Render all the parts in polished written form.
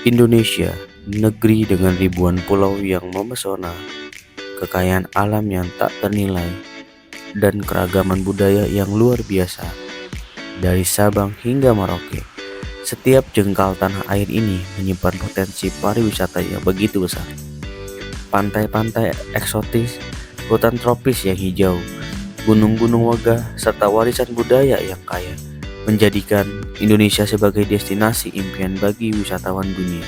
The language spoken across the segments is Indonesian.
Indonesia, negeri dengan ribuan pulau yang memesona, kekayaan alam yang tak ternilai, dan keragaman budaya yang luar biasa. Dari Sabang hingga Merauke, setiap jengkal tanah air ini menyimpan potensi pariwisata yang begitu besar. Pantai-pantai eksotis, hutan tropis yang hijau, gunung-gunung megah, serta warisan budaya yang kaya menjadikan Indonesia sebagai destinasi impian bagi wisatawan dunia.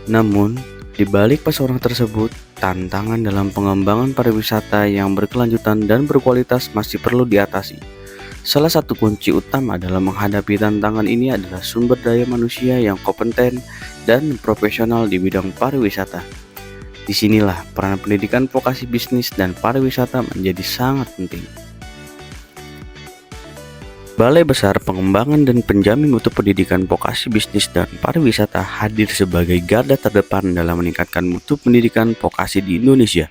Namun, di balik pesona tersebut, tantangan dalam pengembangan pariwisata yang berkelanjutan dan berkualitas masih perlu diatasi. Salah satu kunci utama dalam menghadapi tantangan ini adalah sumber daya manusia yang kompeten dan profesional di bidang pariwisata. Disinilah peran pendidikan vokasi bisnis dan pariwisata menjadi sangat penting. Balai Besar Pengembangan dan Penjamin Mutu Pendidikan Vokasi Bisnis dan Pariwisata hadir sebagai garda terdepan dalam meningkatkan mutu pendidikan vokasi di Indonesia.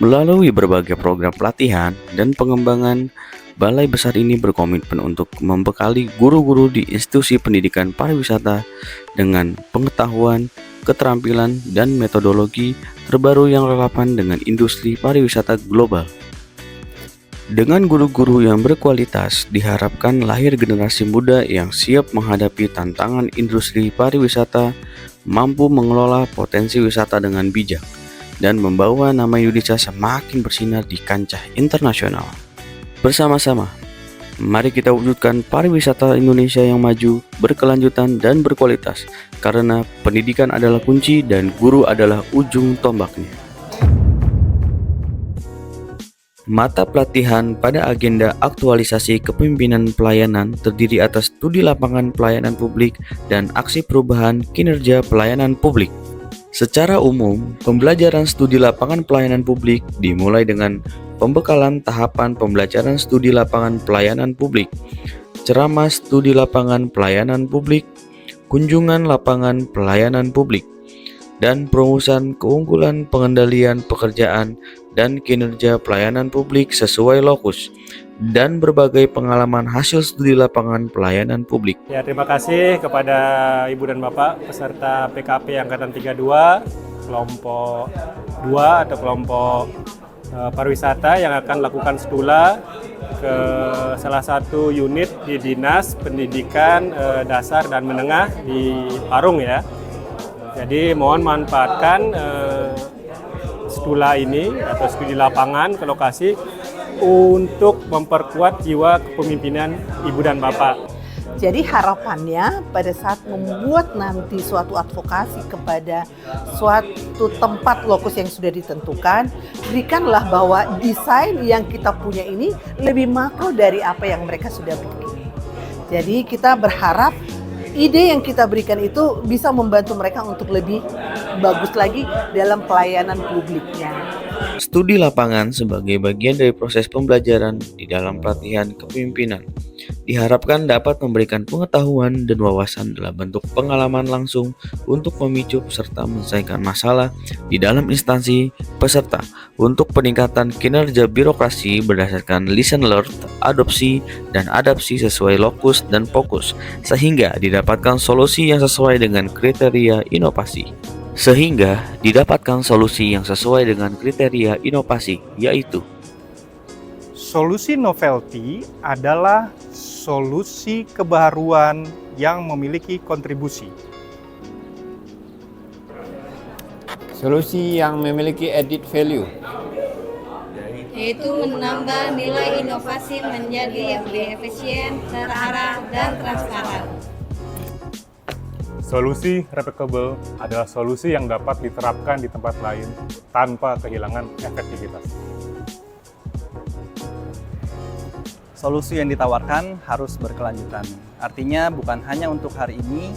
Melalui berbagai program pelatihan dan pengembangan, Balai Besar ini berkomitmen untuk membekali guru-guru di institusi pendidikan pariwisata dengan pengetahuan, keterampilan, dan metodologi terbaru yang relevan dengan industri pariwisata global. Dengan guru-guru yang berkualitas, diharapkan lahir generasi muda yang siap menghadapi tantangan industri pariwisata, mampu mengelola potensi wisata dengan bijak, dan membawa nama Indonesia semakin bersinar di kancah internasional. Bersama-sama, mari kita wujudkan pariwisata Indonesia yang maju, berkelanjutan, dan berkualitas, karena pendidikan adalah kunci dan guru adalah ujung tombaknya. Mata pelatihan pada agenda aktualisasi kepemimpinan pelayanan terdiri atas studi lapangan pelayanan publik dan aksi perubahan kinerja pelayanan publik. Secara umum, pembelajaran studi lapangan pelayanan publik dimulai dengan pembekalan tahapan pembelajaran studi lapangan pelayanan publik, ceramah studi lapangan pelayanan publik, kunjungan lapangan pelayanan publik, dan perumusan keunggulan pengendalian pekerjaan dan kinerja pelayanan publik sesuai lokus, dan berbagai pengalaman hasil studi lapangan pelayanan publik. Ya, terima kasih kepada Ibu dan Bapak peserta PKP Angkatan 32, kelompok 2 atau kelompok pariwisata yang akan lakukan stula ke salah satu unit di Dinas Pendidikan Dasar dan Menengah di Parung ya. Jadi mohon manfaatkan stula ini atau studi lapangan ke lokasi untuk memperkuat jiwa kepemimpinan Ibu dan Bapak. Jadi harapannya pada saat membuat nanti suatu advokasi kepada suatu tempat lokus yang sudah ditentukan, berikanlah bahwa desain yang kita punya ini lebih makro dari apa yang mereka sudah bikin. Jadi kita berharap ide yang kita berikan itu bisa membantu mereka untuk lebih bagus lagi dalam pelayanan publiknya. Studi lapangan sebagai bagian dari proses pembelajaran di dalam pelatihan kepemimpinan diharapkan dapat memberikan pengetahuan dan wawasan dalam bentuk pengalaman langsung untuk memicu peserta menyelesaikan masalah di dalam instansi peserta untuk peningkatan kinerja birokrasi berdasarkan listen learn, adopsi, dan adapsi sesuai lokus dan fokus, sehingga didapatkan solusi yang sesuai dengan kriteria inovasi. Yaitu solusi novelty adalah solusi kebaruan yang memiliki kontribusi. Solusi yang memiliki added value, yaitu menambah nilai inovasi menjadi lebih efisien, terarah, dan transparan. Solusi replicable adalah solusi yang dapat diterapkan di tempat lain tanpa kehilangan efektivitas. Solusi yang ditawarkan harus berkelanjutan. Artinya bukan hanya untuk hari ini,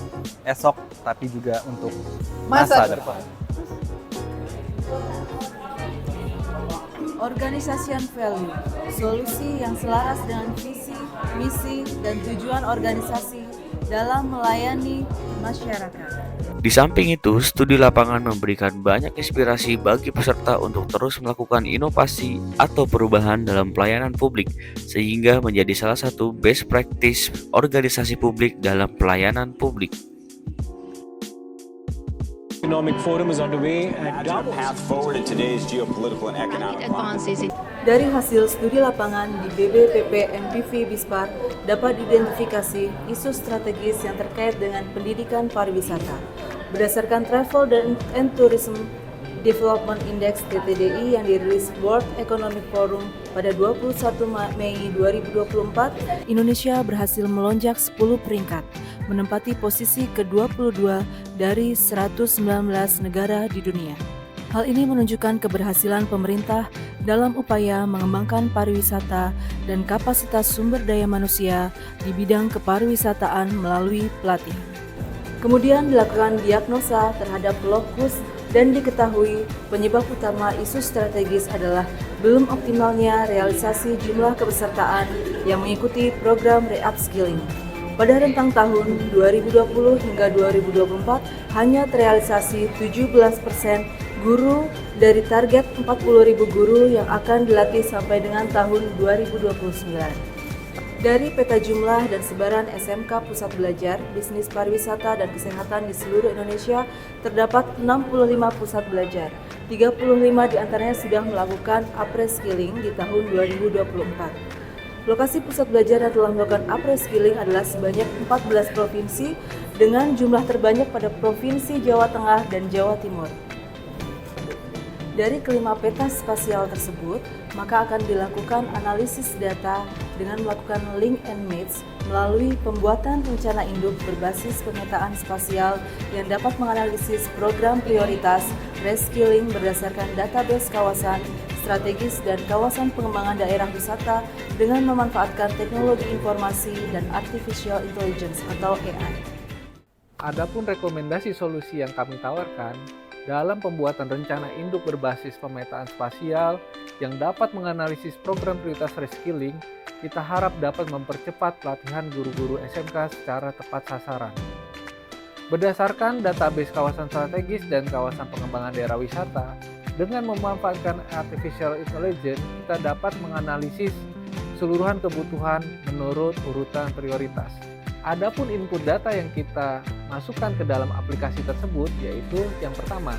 esok, tapi juga untuk masa depan. Organisation value, solusi yang selaras dengan visi, misi, dan tujuan organisasi dalam melayani masyarakat. Di samping itu, studi lapangan memberikan banyak inspirasi bagi peserta untuk terus melakukan inovasi atau perubahan dalam pelayanan publik, sehingga menjadi salah satu best practice organisasi publik dalam pelayanan publik. Economic Forum is underway at Davos. Path forward in today's geopolitical and economic climate. Dari hasil studi lapangan di BBPP MPV Bispar dapat diidentifikasi isu strategis yang terkait dengan pendidikan pariwisata. Berdasarkan Travel and Tourism Development Index (TTDI) yang dirilis World Economic Forum pada 21 Mei 2024, Indonesia berhasil melonjak 10 peringkat, menempati posisi ke-22 dari 119 negara di dunia. Hal ini menunjukkan keberhasilan pemerintah dalam upaya mengembangkan pariwisata dan kapasitas sumber daya manusia di bidang kepariwisataan melalui pelatihan. Kemudian dilakukan diagnosa terhadap lokus dan diketahui penyebab utama isu strategis adalah belum optimalnya realisasi jumlah kepesertaan yang mengikuti program re-upskilling. Pada rentang tahun 2020 hingga 2024, hanya terrealisasi 17% guru dari target 40.000 guru yang akan dilatih sampai dengan tahun 2029. Dari peta jumlah dan sebaran SMK Pusat Belajar, Bisnis Pariwisata dan Kesehatan di seluruh Indonesia, terdapat 65 pusat belajar. 35 diantaranya sudah melakukan upskilling di tahun 2024. Lokasi pusat belajar yang telah melakukan upskilling adalah sebanyak 14 provinsi dengan jumlah terbanyak pada Provinsi Jawa Tengah dan Jawa Timur. Dari kelima peta spasial tersebut, maka akan dilakukan analisis data dengan melakukan link and match melalui pembuatan rencana induk berbasis pemetaan spasial yang dapat menganalisis program prioritas reskilling berdasarkan database kawasan strategis dan kawasan pengembangan daerah wisata dengan memanfaatkan teknologi informasi dan artificial intelligence atau AI. Adapun rekomendasi solusi yang kami tawarkan dalam pembuatan rencana induk berbasis pemetaan spasial yang dapat menganalisis program prioritas reskilling, kita harap dapat mempercepat pelatihan guru-guru SMK secara tepat sasaran. Berdasarkan database kawasan strategis dan kawasan pengembangan daerah wisata, dengan memanfaatkan artificial intelligence, kita dapat menganalisis keseluruhan kebutuhan menurut urutan prioritas. Adapun input data yang kita masukkan ke dalam aplikasi tersebut yaitu yang pertama,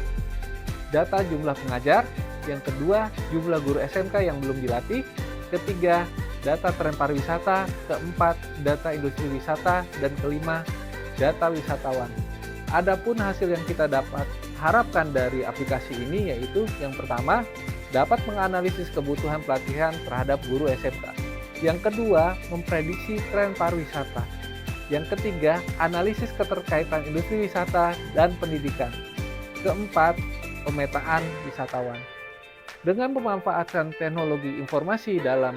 data jumlah pengajar, yang kedua, jumlah guru SMK yang belum dilatih, ketiga, data tren pariwisata, keempat, data industri wisata, dan kelima, data wisatawan. Adapun hasil yang kita dapat harapkan dari aplikasi ini yaitu yang pertama, dapat menganalisis kebutuhan pelatihan terhadap guru SMK. Yang kedua, memprediksi tren pariwisata. Yang ketiga, analisis keterkaitan industri wisata dan pendidikan. Keempat, pemetaan wisatawan. Dengan memanfaatkan teknologi informasi dalam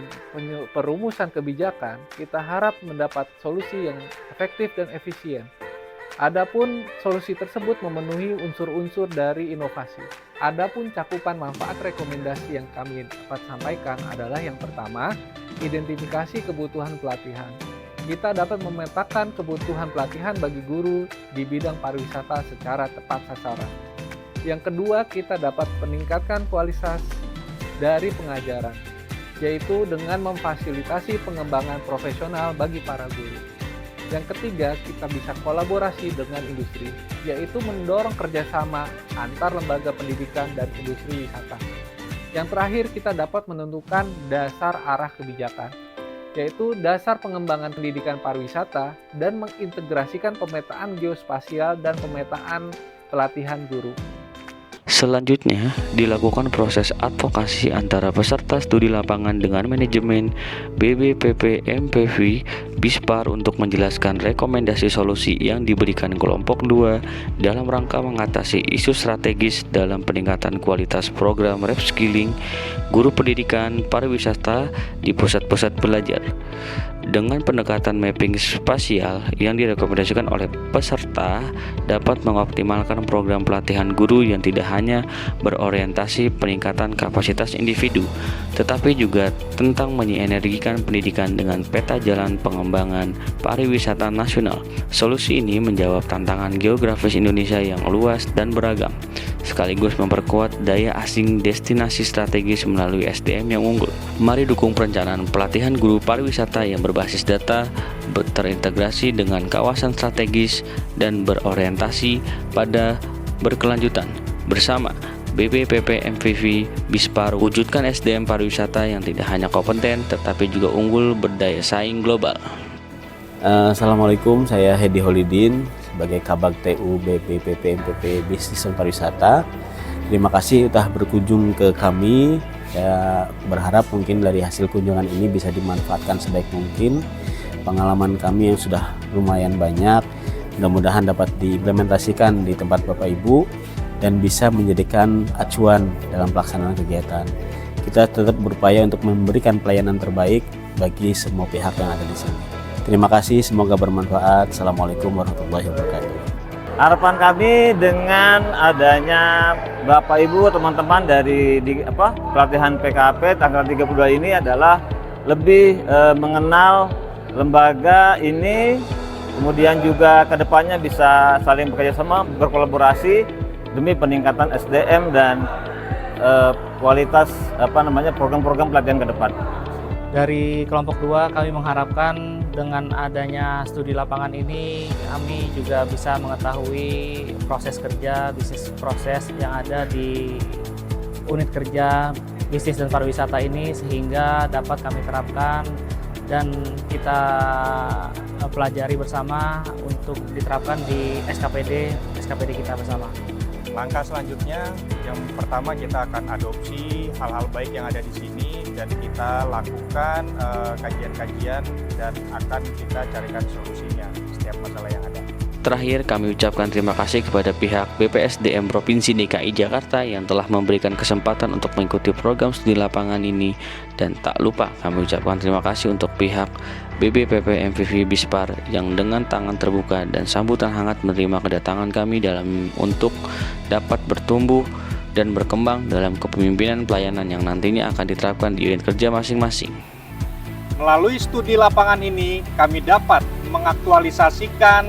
perumusan kebijakan, kita harap mendapat solusi yang efektif dan efisien. Adapun solusi tersebut memenuhi unsur-unsur dari inovasi. Adapun cakupan manfaat rekomendasi yang kami dapat sampaikan adalah yang pertama, identifikasi kebutuhan pelatihan. Kita dapat memetakan kebutuhan pelatihan bagi guru di bidang pariwisata secara tepat sasaran. Yang kedua, kita dapat meningkatkan kualitas dari pengajaran, yaitu dengan memfasilitasi pengembangan profesional bagi para guru. Yang ketiga, kita bisa kolaborasi dengan industri, yaitu mendorong kerjasama antar lembaga pendidikan dan industri wisata. Yang terakhir, kita dapat menentukan dasar arah kebijakan, yaitu dasar pengembangan pendidikan pariwisata dan mengintegrasikan pemetaan geospasial dan pemetaan pelatihan guru. Selanjutnya, dilakukan proses advokasi antara peserta studi lapangan dengan manajemen BBPP MPV Bispar untuk menjelaskan rekomendasi solusi yang diberikan kelompok 2 dalam rangka mengatasi isu strategis dalam peningkatan kualitas program reskilling guru pendidikan pariwisata di pusat-pusat belajar. Dengan pendekatan mapping spasial yang direkomendasikan oleh peserta dapat mengoptimalkan program pelatihan guru yang tidak hanya berorientasi peningkatan kapasitas individu, tetapi juga tentang menyienergikan pendidikan dengan peta jalan pengembangan pariwisata nasional. Solusi ini menjawab tantangan geografis Indonesia yang luas dan beragam, sekaligus memperkuat daya asing destinasi strategis melalui SDM yang unggul. Mari dukung perencanaan pelatihan guru pariwisata yang berbasis data, terintegrasi dengan kawasan strategis, dan berorientasi pada berkelanjutan. Bersama BPPP MVV Bispar, wujudkan SDM pariwisata yang tidak hanya kompeten tetapi juga unggul berdaya saing global. Assalamualaikum, saya Hedi Holidin sebagai Kabag TU BPPP MVV Bisnis dan Pariwisata. Terima kasih sudah berkunjung ke kami. Saya berharap mungkin dari hasil kunjungan ini bisa dimanfaatkan sebaik mungkin. Pengalaman kami yang sudah lumayan banyak, mudah-mudahan dapat diimplementasikan di tempat Bapak Ibu dan bisa menjadikan acuan dalam pelaksanaan kegiatan. Kita tetap berupaya untuk memberikan pelayanan terbaik bagi semua pihak yang ada di sini. Terima kasih, semoga bermanfaat. Assalamualaikum warahmatullahi wabarakatuh. Harapan kami dengan adanya Bapak Ibu teman-teman dari pelatihan PKP tanggal 32 ini adalah lebih mengenal lembaga ini, kemudian juga kedepannya bisa saling bekerjasama, berkolaborasi demi peningkatan SDM dan kualitas program-program pelatihan ke depan. Dari kelompok 2 kami mengharapkan dengan adanya studi lapangan ini kami juga bisa mengetahui proses kerja, bisnis proses yang ada di unit kerja bisnis dan pariwisata ini sehingga dapat kami terapkan dan kita pelajari bersama untuk diterapkan di SKPD kita bersama. Langkah selanjutnya, yang pertama kita akan adopsi hal-hal baik yang ada di sini dan kita lakukan kajian-kajian dan akan kita carikan solusinya setiap masalah yang ada. Terakhir, kami ucapkan terima kasih kepada pihak BPSDM Provinsi DKI Jakarta yang telah memberikan kesempatan untuk mengikuti program studi lapangan ini, dan tak lupa kami ucapkan terima kasih untuk pihak BPPP MVV Bispar yang dengan tangan terbuka dan sambutan hangat menerima kedatangan kami untuk dapat bertumbuh dan berkembang dalam kepemimpinan pelayanan yang nantinya akan diterapkan di unit kerja masing-masing. Melalui studi lapangan ini, kami dapat mengaktualisasikan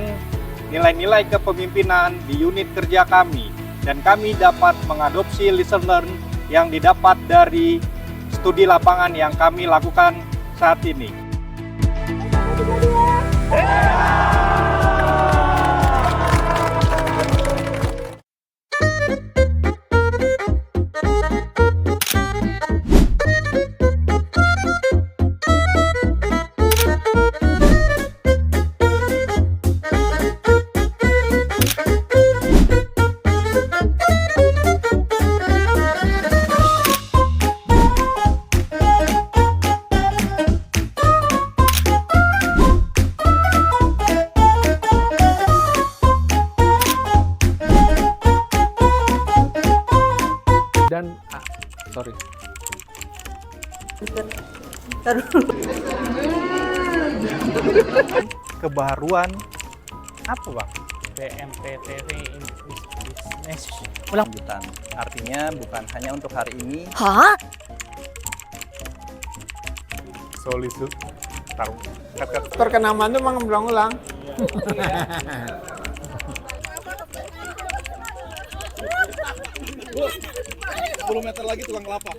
nilai-nilai kepemimpinan di unit kerja kami, dan kami dapat mengadopsi lesson learn yang didapat dari studi lapangan yang kami lakukan saat ini. Dan sorry. Kebaruan apa, Bang? BMPPV Business Lanjutan. Artinya bukan hanya untuk hari ini. Hah? Solusi taruh. Perkenaman itu memang berulang-ulang. 10 meter lagi tukang kelapa.